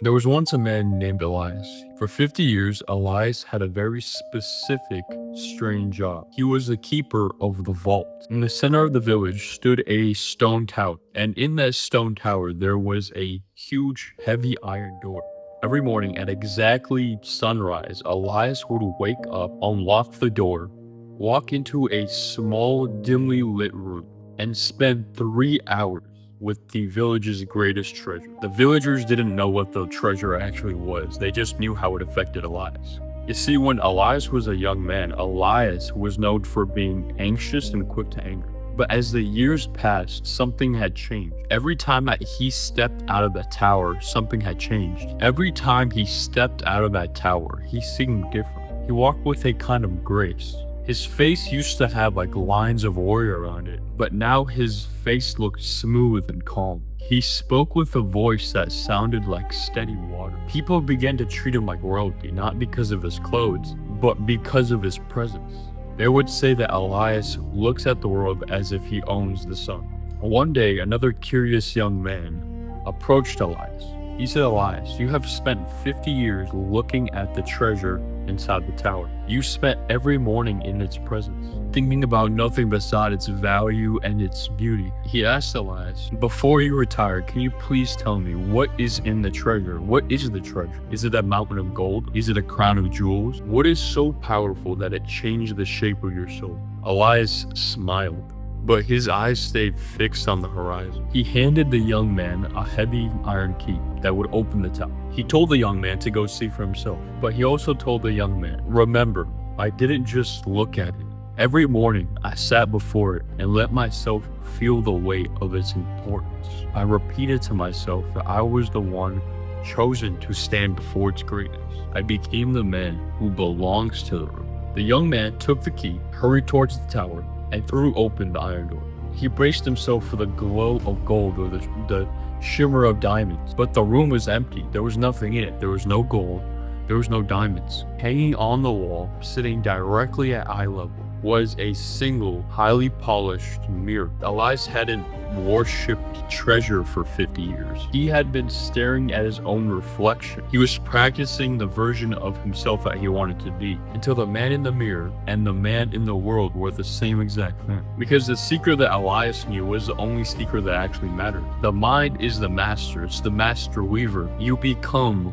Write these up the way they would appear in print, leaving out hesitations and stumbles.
There was once a man named Elias. For 50 years, Elias had a very specific, strange job. He was the keeper of the vault. In the center of the village stood a stone tower, and in that stone tower, there was a huge, heavy iron door. Every morning at exactly sunrise, Elias would wake up, unlock the door, walk into a small, dimly lit room, and spend 3 hours with the village's greatest treasure. The villagers didn't know what the treasure actually was, they just knew how it affected Elias. You see, when Elias was a young man, Elias was known for being anxious and quick to anger. But as the years passed, something had changed. Every time that he stepped out of the tower, something had changed. Every time he stepped out of that tower, he seemed different. He walked with a kind of grace. His face used to have like lines of worry around it, but now his face looked smooth and calm. He spoke with a voice that sounded like steady water. People began to treat him like royalty, not because of his clothes, but because of his presence. They would say that Elias looks at the world as if he owns the sun. One day, another curious young man approached Elias. He said, "Elias, you have spent 50 years looking at the treasure inside the tower. You spent every morning in its presence, thinking about nothing beside its value and its beauty." He asked Elias, "Before you retire, can you please tell me what is in the treasure? What is the treasure? Is it a mountain of gold? Is it a crown of jewels? What is so powerful that it changed the shape of your soul?" Elias smiled, but his eyes stayed fixed on the horizon. He handed the young man a heavy iron key that would open the tower. He told the young man to go see for himself, but he also told the young man, "Remember, I didn't just look at it. Every morning, I sat before it and let myself feel the weight of its importance. I repeated to myself that I was the one chosen to stand before its greatness. I became the man who belongs to the room." The young man took the key, hurried towards the tower, and threw open the iron door. He braced himself for the glow of gold or the shimmer of diamonds, but the room was empty. There was nothing in it. There was no gold. There was no diamonds. Hanging on the wall, sitting directly at eye level, was a single, highly polished mirror. Elias hadn't worshipped treasure for 50 years. He had been staring at his own reflection. He was practicing the version of himself that he wanted to be, until the man in the mirror and the man in the world were the same exact thing. Because the secret that Elias knew was the only secret that actually mattered. The mind is the master. It's the master weaver. You become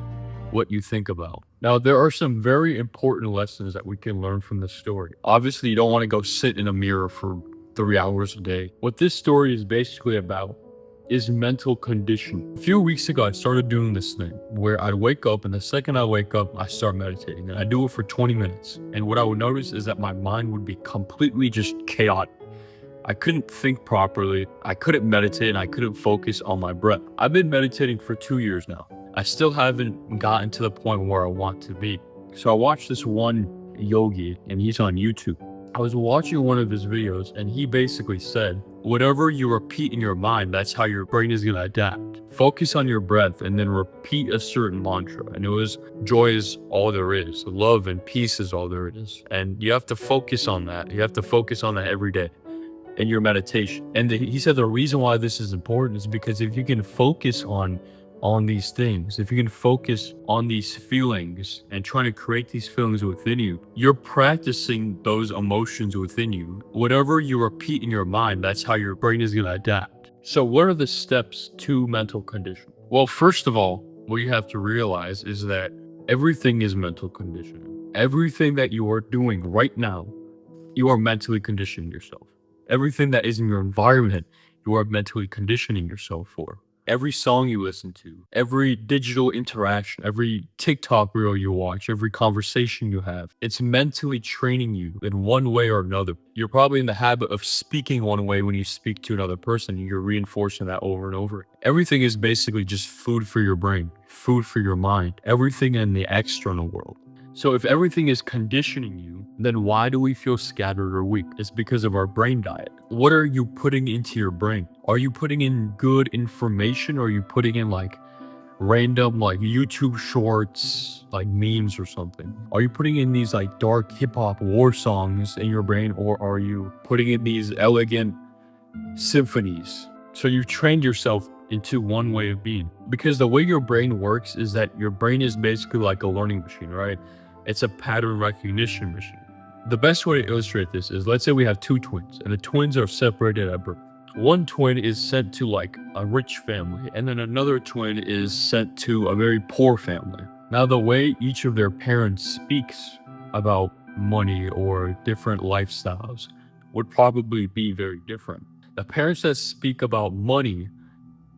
what you think about. Now, there are some very important lessons that we can learn from this story. Obviously, you don't want to go sit in a mirror for 3 hours a day. What this story is basically about is mental conditioning. A few weeks ago, I started doing this thing where I'd wake up, and the second I wake up, I start meditating, and I do it for 20 minutes. And what I would notice is that my mind would be completely just chaotic. I couldn't think properly, I couldn't meditate, and I couldn't focus on my breath. I've been meditating for 2 years now. I still haven't gotten to the point where I want to be. So I watched this one yogi, and he's on YouTube. I was watching one of his videos, and he basically said, whatever you repeat in your mind, that's how your brain is gonna adapt. Focus on your breath and then repeat a certain mantra. And it was, joy is all there is. Love and peace is all there is. And you have to focus on that. You have to focus on that every day in your meditation. And he said the reason why this is important is because if you can focus on these things, if you can focus on these feelings and trying to create these feelings within you, you're practicing those emotions within you. Whatever you repeat in your mind, that's how your brain is going to adapt. So what are the steps to mental conditioning? Well, first of all, what you have to realize is that everything is mental conditioning. Everything that you are doing right now, you are mentally conditioning yourself. Everything that is in your environment, you are mentally conditioning yourself for. Every song you listen to, every digital interaction, every TikTok reel you watch, every conversation you have, it's mentally training you in one way or another. You're probably in the habit of speaking one way when you speak to another person, and you're reinforcing that over and over. Everything is basically just food for your brain, food for your mind, everything in the external world. So if everything is conditioning you, then why do we feel scattered or weak? It's because of our brain diet. What are you putting into your brain? Are you putting in good information, or are you putting in like random like YouTube shorts, like memes or something? Are you putting in these like dark hip hop war songs in your brain, or are you putting in these elegant symphonies? So you've trained yourself into one way of being. Because the way your brain works is that your brain is basically like a learning machine, right? It's a pattern recognition machine. The best way to illustrate this is, let's say we have two twins and the twins are separated at birth. One twin is sent to like a rich family, and then another twin is sent to a very poor family. Now, the way each of their parents speaks about money or different lifestyles would probably be very different. The parents that speak about money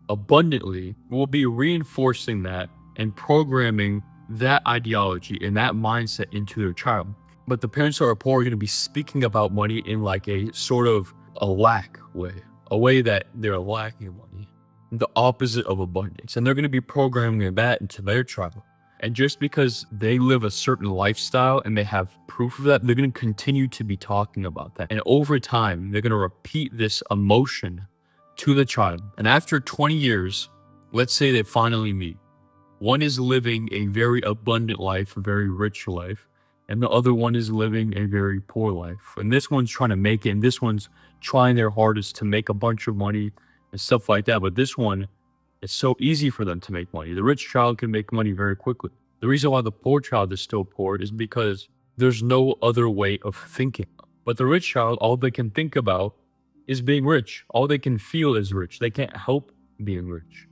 abundantly will be reinforcing that and programming that ideology and that mindset into their child. But the parents who are poor are going to be speaking about money in like a sort of a lack way, a way that they're lacking money, the opposite of abundance. And they're going to be programming that into their child. And just because they live a certain lifestyle and they have proof of that, they're going to continue to be talking about that. And over time, they're going to repeat this emotion to the child. And after 20 years, let's say they finally meet. One is living a very abundant life, a very rich life, and the other one is living a very poor life. And this one's trying to make it, and this one's trying their hardest to make a bunch of money and stuff like that. But this one, it's so easy for them to make money. The rich child can make money very quickly. The reason why the poor child is still poor is because there's no other way of thinking. But the rich child, all they can think about is being rich. All they can feel is rich. They can't help being rich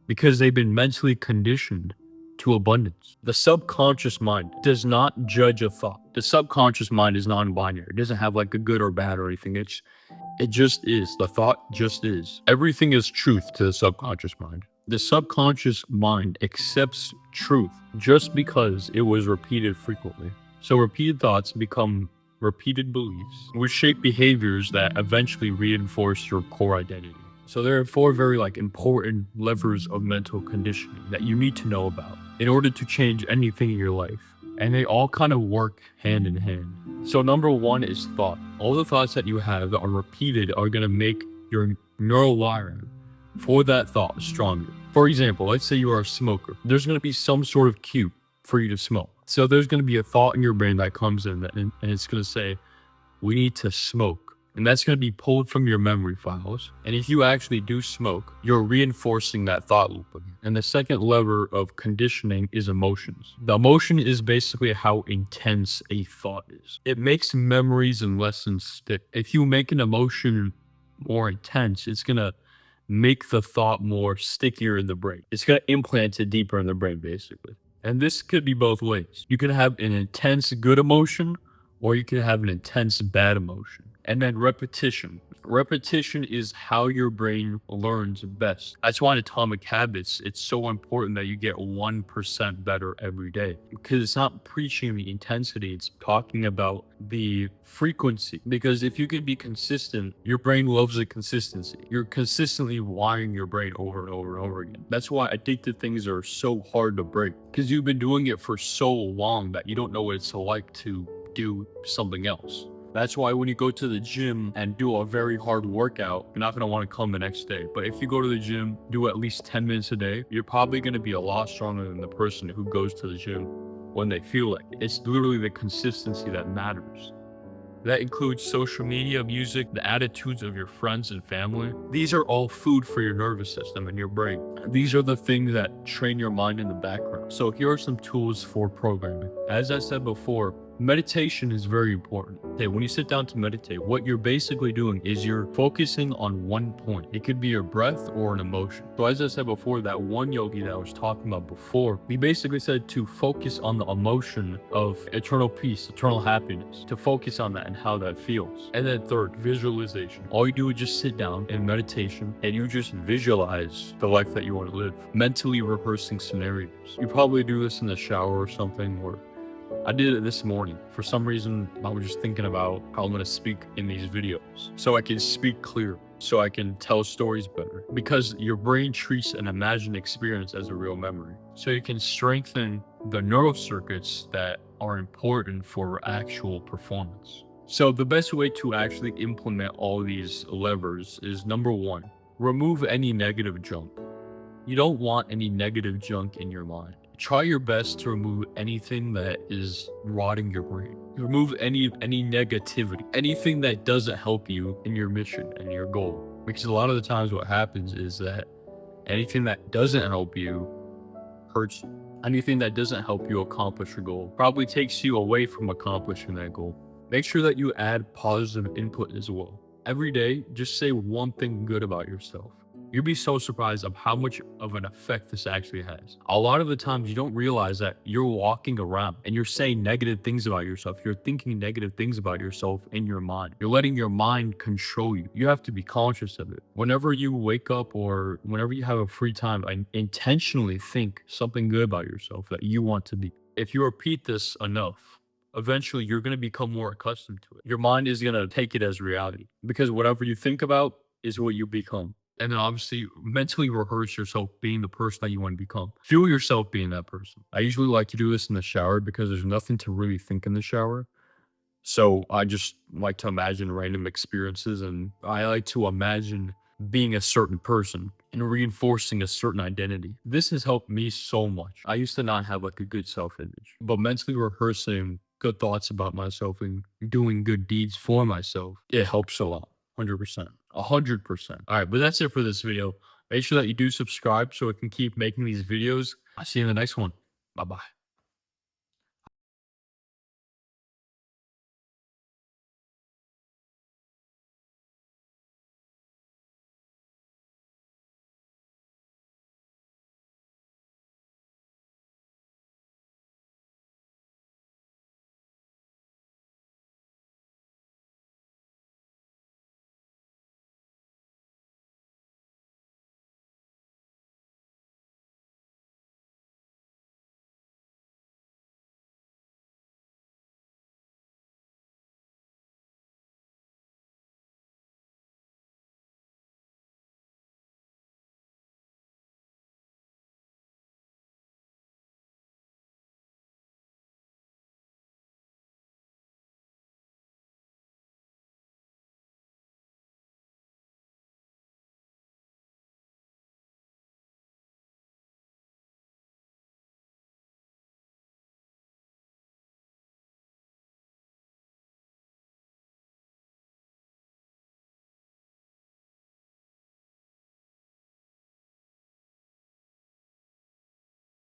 because they've been mentally conditioned to abundance. The subconscious mind does not judge a thought. The subconscious mind is non-binary. It doesn't have like a good or bad or anything. It just is. The thought just is. Everything is truth to the subconscious mind. The subconscious mind accepts truth just because it was repeated frequently. So repeated thoughts become repeated beliefs, which shape behaviors that eventually reinforce your core identity. So there are four very important levers of mental conditioning that you need to know about in order to change anything in your life. And they all kind of work hand in hand. So number one is thought. All the thoughts that you have that are repeated are going to make your neural wiring for that thought stronger. For example, let's say you are a smoker. There's going to be some sort of cue for you to smoke. So there's going to be a thought in your brain that comes in and it's going to say, we need to smoke. And that's going to be pulled from your memory files. And if you actually do smoke, you're reinforcing that thought loop again. And the second lever of conditioning is emotions. The emotion is basically how intense a thought is. It makes memories and lessons stick. If you make an emotion more intense, it's going to make the thought more stickier in the brain. It's going to implant it deeper in the brain, basically. And this could be both ways. You can have an intense good emotion, or you can have an intense bad emotion. And then repetition. Repetition is how your brain learns best. That's why in Atomic Habits, it's so important that you get 1% better every day. Because it's not preaching the intensity, it's talking about the frequency. Because if you can be consistent, your brain loves the consistency. You're consistently wiring your brain over and over and over again. That's why addictive things are so hard to break. Because you've been doing it for so long that you don't know what it's like to do something else. That's why when you go to the gym and do a very hard workout, you're not going to want to come the next day. But if you go to the gym, do at least 10 minutes a day, you're probably going to be a lot stronger than the person who goes to the gym when they feel like it. It's literally the consistency that matters. That includes social media, music, the attitudes of your friends and family. These are all food for your nervous system and your brain. These are the things that train your mind in the background. So here are some tools for programming. As I said before, meditation is very important. Okay, when you sit down to meditate, what you're basically doing is you're focusing on one point. It could be your breath or an emotion. So as I said before, that one yogi that I was talking about before, he basically said to focus on the emotion of eternal peace, eternal happiness, to focus on that and how that feels. And then third, visualization. All you do is just sit down in meditation and you just visualize the life that you want to live, mentally rehearsing scenarios. You probably do this in the shower or something, or I did it this morning. For some reason, I was just thinking about how I'm going to speak in these videos so I can speak clear, so I can tell stories better, because your brain treats an imagined experience as a real memory. So you can strengthen the neural circuits that are important for actual performance. So the best way to actually implement all these levers is number one, remove any negative junk. You don't want any negative junk in your mind. Try your best to remove anything that is rotting your brain. Remove any negativity, anything that doesn't help you in your mission and your goal. Because a lot of the times what happens is that Anything that doesn't help you hurts you. Anything that doesn't help you accomplish your goal probably takes you away from accomplishing that goal. Make sure that you add positive input as well. Every day, just say one thing good about yourself. You'll be so surprised of how much of an effect this actually has. A lot of the times you don't realize that you're walking around and you're saying negative things about yourself. You're thinking negative things about yourself in your mind. You're letting your mind control you. You have to be conscious of it. Whenever you wake up or whenever you have a free time, I intentionally think something good about yourself that you want to be. If you repeat this enough, eventually you're going to become more accustomed to it. Your mind is going to take it as reality because whatever you think about is what you become. And then obviously mentally rehearse yourself being the person that you want to become. Feel yourself being that person. I usually like to do this in the shower because there's nothing to really think in the shower. So I just like to imagine random experiences and I like to imagine being a certain person and reinforcing a certain identity. This has helped me so much. I used to not have like a good self image, but mentally rehearsing good thoughts about myself and doing good deeds for myself, it helps a lot. 100%. 100%. All right, but that's it for this video. Make sure that you do subscribe so I can keep making these videos. I'll see you in the next one. Bye bye.